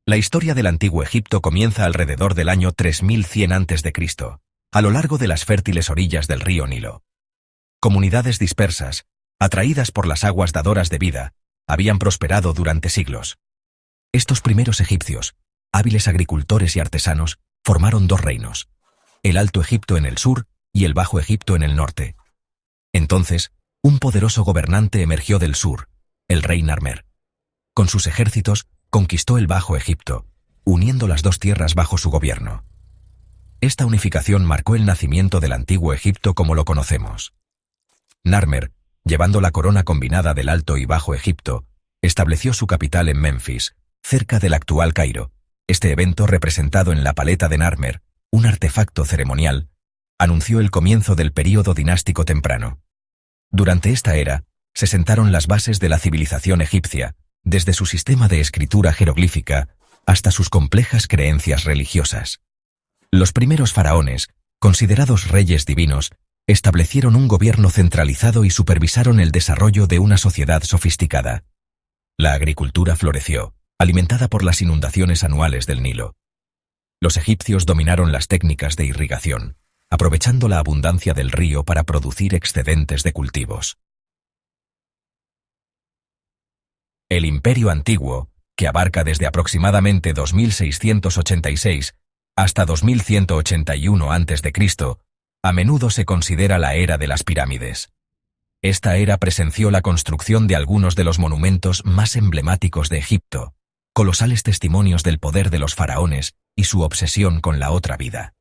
La historia del antiguo Egipto comienza alrededor del año 3100 a.C., a lo largo de las fértiles orillas del río Nilo. Comunidades dispersas, atraídas por las aguas dadoras de vida, habían prosperado durante siglos. Estos primeros egipcios, hábiles agricultores y artesanos, formaron dos reinos: el Alto Egipto en el sur y el Bajo Egipto en el norte. Entonces, un poderoso gobernante emergió del sur, el rey Narmer. Con sus ejércitos, conquistó el Bajo Egipto, uniendo las dos tierras bajo su gobierno. Esta unificación marcó el nacimiento del antiguo Egipto como lo conocemos. Narmer, llevando la corona combinada del Alto y Bajo Egipto, estableció su capital en Memphis, cerca del actual Cairo. Este evento, representado en la paleta de Narmer, un artefacto ceremonial, anunció el comienzo del período dinástico temprano. Durante esta era, se sentaron las bases de la civilización egipcia, desde su sistema de escritura jeroglífica hasta sus complejas creencias religiosas. Los primeros faraones, considerados reyes divinos, establecieron un gobierno centralizado y supervisaron el desarrollo de una sociedad sofisticada. La agricultura floreció, alimentada por las inundaciones anuales del Nilo. Los egipcios dominaron las técnicas de irrigación, aprovechando la abundancia del río para producir excedentes de cultivos. El Imperio Antiguo, que abarca desde aproximadamente 2686 hasta 2181 a.C., a menudo se considera la era de las pirámides. Esta era presenció la construcción de algunos de los monumentos más emblemáticos de Egipto, colosales testimonios del poder de los faraones y su obsesión con la otra vida.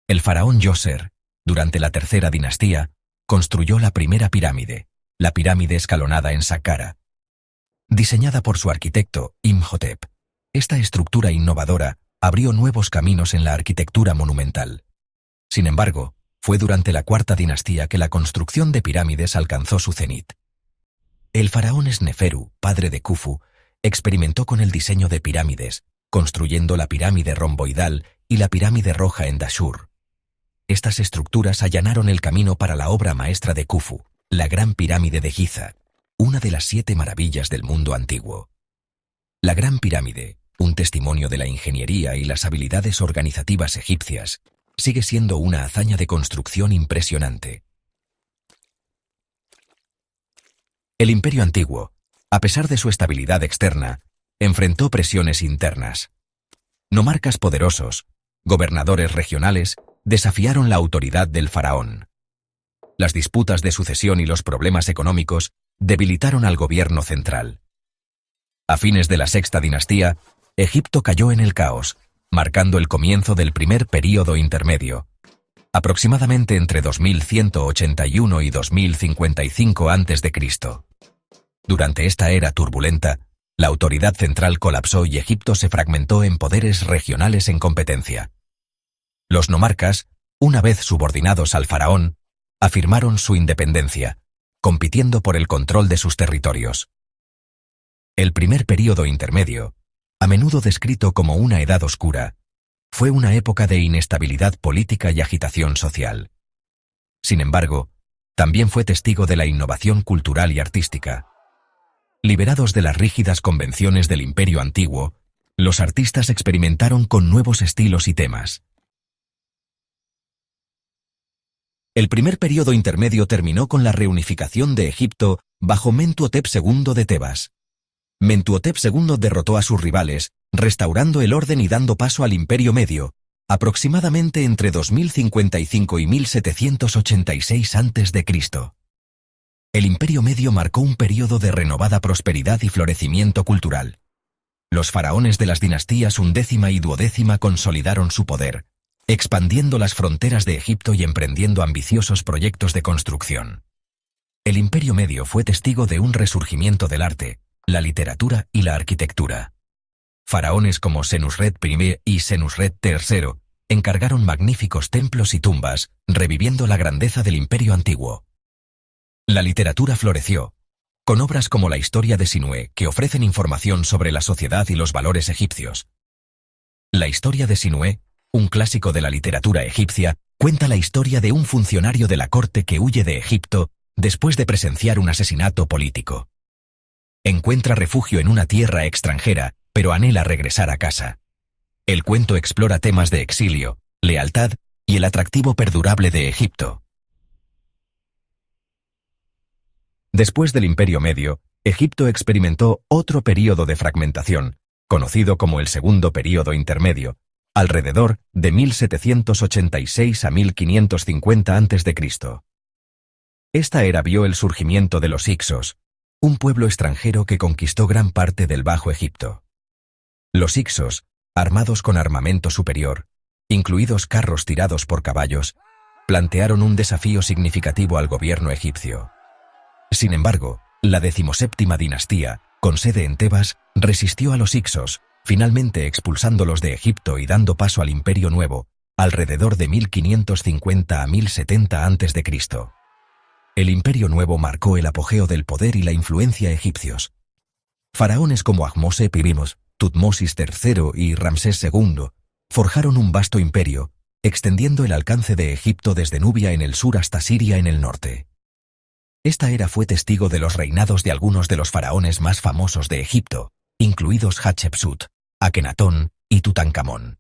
El faraón Djoser, durante la tercera dinastía, construyó la primera pirámide, la pirámide escalonada en Saqqara. Diseñada por su arquitecto, Imhotep, esta estructura innovadora abrió nuevos caminos en la arquitectura monumental. Sin embargo, fue durante la cuarta dinastía que la construcción de pirámides alcanzó su cenit. El faraón Sneferu, padre de Khufu, experimentó con el diseño de pirámides, construyendo la pirámide romboidal y la pirámide roja en Dashur. Estas estructuras allanaron el camino para la obra maestra de Khufu, la Gran Pirámide de Giza, una de las 7 maravillas del mundo antiguo. La Gran Pirámide, un testimonio de la ingeniería y las habilidades organizativas egipcias, sigue siendo una hazaña de construcción impresionante. El Imperio Antiguo, a pesar de su estabilidad externa, enfrentó presiones internas. Nomarcas poderosos, gobernadores regionales, desafiaron la autoridad del faraón. Las disputas de sucesión y los problemas económicos debilitaron al gobierno central. A fines de la sexta dinastía, Egipto cayó en el caos, marcando el comienzo del primer período intermedio, aproximadamente entre 2181 y 2055 a.C. Durante esta era turbulenta, la autoridad central colapsó y Egipto se fragmentó en poderes regionales en competencia. Los nomarcas, una vez subordinados al faraón, afirmaron su independencia, compitiendo por el control de sus territorios. El primer período intermedio, a menudo descrito como una edad oscura, fue una época de inestabilidad política y agitación social. Sin embargo, también fue testigo de la innovación cultural y artística. Liberados de las rígidas convenciones del Imperio Antiguo, los artistas experimentaron con nuevos estilos y temas. El primer período intermedio terminó con la reunificación de Egipto bajo Mentuhotep II de Tebas. Mentuhotep II derrotó a sus rivales, restaurando el orden y dando paso al Imperio Medio, aproximadamente entre 2055 y 1786 a.C. El Imperio Medio marcó un período de renovada prosperidad y florecimiento cultural. Los faraones de las dinastías undécima y duodécima consolidaron su poder, expandiendo las fronteras de Egipto y emprendiendo ambiciosos proyectos de construcción. El Imperio Medio fue testigo de un resurgimiento del arte, la literatura y la arquitectura. Faraones como Senusret I y Senusret III encargaron magníficos templos y tumbas, reviviendo la grandeza del Imperio Antiguo. La literatura floreció, con obras como la Historia de Sinué, que ofrecen información sobre la sociedad y los valores egipcios. La Historia de Sinué, un clásico de la literatura egipcia, cuenta la historia de un funcionario de la corte que huye de Egipto después de presenciar un asesinato político. Encuentra refugio en una tierra extranjera pero anhela regresar a casa. El cuento explora temas de exilio, lealtad y el atractivo perdurable de Egipto. Después del Imperio Medio, Egipto experimentó otro período de fragmentación, conocido como el Segundo Período Intermedio, alrededor de 1786 a 1550 a.C. Esta era vio el surgimiento de los Hicsos, un pueblo extranjero que conquistó gran parte del Bajo Egipto. Los Hicsos, armados con armamento superior, incluidos carros tirados por caballos, plantearon un desafío significativo al gobierno egipcio. Sin embargo, la 17ª dinastía, con sede en Tebas, resistió a los Hicsos, finalmente expulsándolos de Egipto y dando paso al Imperio Nuevo, alrededor de 1550 a 1070 a.C. El Imperio Nuevo marcó el apogeo del poder y la influencia egipcios. Faraones como Ahmose I, Tutmosis III y Ramsés II forjaron un vasto imperio, extendiendo el alcance de Egipto desde Nubia en el sur hasta Siria en el norte. Esta era fue testigo de los reinados de algunos de los faraones más famosos de Egipto, incluidos Hatshepsut, Akenatón y Tutankamón.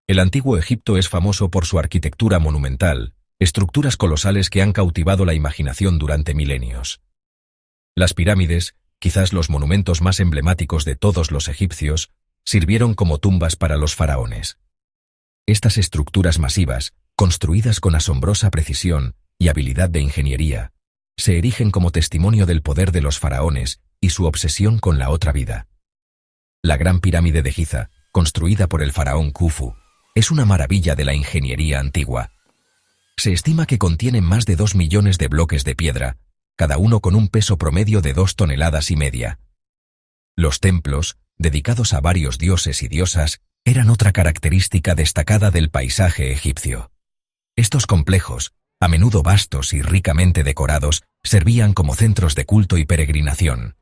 El antiguo Egipto es famoso por su arquitectura monumental, estructuras colosales que han cautivado la imaginación durante milenios. Las pirámides, quizás los monumentos más emblemáticos de todos los egipcios, sirvieron como tumbas para los faraones. Estas estructuras masivas, construidas con asombrosa precisión y habilidad de ingeniería, se erigen como testimonio del poder de los faraones y su obsesión con la otra vida. La Gran Pirámide de Giza, construida por el faraón Khufu, es una maravilla de la ingeniería antigua. Se estima que contiene más de 2 millones de bloques de piedra, cada uno con un peso promedio de 2,5 toneladas. Los templos, dedicados a varios dioses y diosas, eran otra característica destacada del paisaje egipcio. Estos complejos, a menudo vastos y ricamente decorados, servían como centros de culto y peregrinación.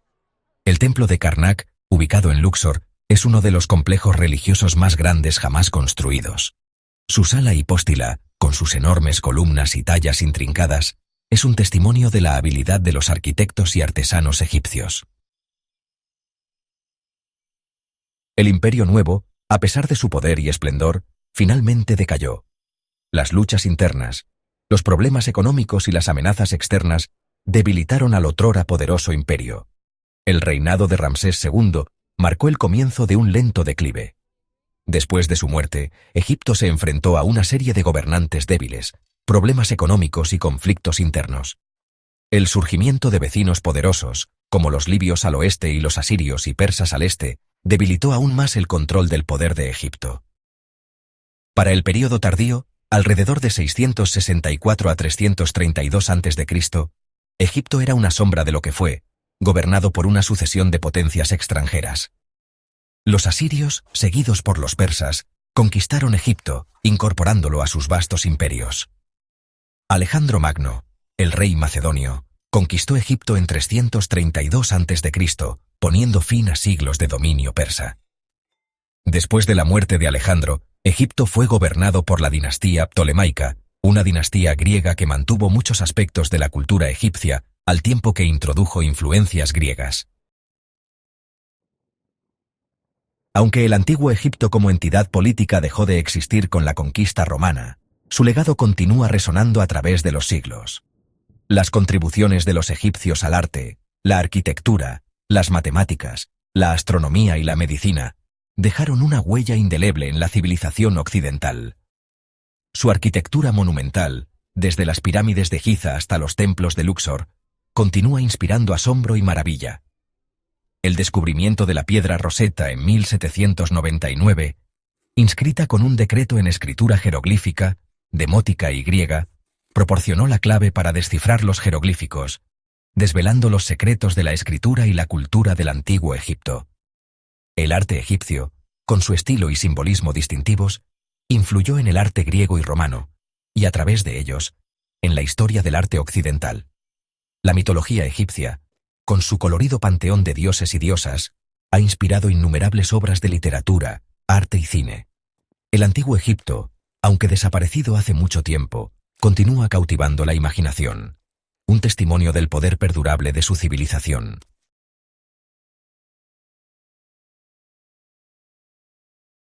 El templo de Karnak, ubicado en Luxor, es uno de los complejos religiosos más grandes jamás construidos. Su sala hipóstila, con sus enormes columnas y tallas intrincadas, es un testimonio de la habilidad de los arquitectos y artesanos egipcios. El Imperio Nuevo, a pesar de su poder y esplendor, finalmente decayó. Las luchas internas, los problemas económicos y las amenazas externas debilitaron al otrora poderoso imperio. El reinado de Ramsés II marcó el comienzo de un lento declive. Después de su muerte, Egipto se enfrentó a una serie de gobernantes débiles, problemas económicos y conflictos internos. El surgimiento de vecinos poderosos, como los libios al oeste y los asirios y persas al este, debilitó aún más el control del poder de Egipto. Para el período tardío, alrededor de 664 a 332 a.C., Egipto era una sombra de lo que fue, gobernado por una sucesión de potencias extranjeras. Los asirios, seguidos por los persas, conquistaron Egipto, incorporándolo a sus vastos imperios. Alejandro Magno, el rey macedonio, conquistó Egipto en 332 a.C., poniendo fin a siglos de dominio persa. Después de la muerte de Alejandro, Egipto fue gobernado por la dinastía ptolemaica, una dinastía griega que mantuvo muchos aspectos de la cultura egipcia, al tiempo que introdujo influencias griegas. Aunque el antiguo Egipto como entidad política dejó de existir con la conquista romana, su legado continúa resonando a través de los siglos. Las contribuciones de los egipcios al arte, la arquitectura, las matemáticas, la astronomía y la medicina dejaron una huella indeleble en la civilización occidental. Su arquitectura monumental, desde las pirámides de Giza hasta los templos de Luxor, continúa inspirando asombro y maravilla. El descubrimiento de la piedra Rosetta en 1799, inscrita con un decreto en escritura jeroglífica, demótica y griega, proporcionó la clave para descifrar los jeroglíficos, desvelando los secretos de la escritura y la cultura del antiguo Egipto. El arte egipcio, con su estilo y simbolismo distintivos, influyó en el arte griego y romano, y a través de ellos, en la historia del arte occidental. La mitología egipcia, con su colorido panteón de dioses y diosas, ha inspirado innumerables obras de literatura, arte y cine. El antiguo Egipto, aunque desaparecido hace mucho tiempo, continúa cautivando la imaginación, un testimonio del poder perdurable de su civilización.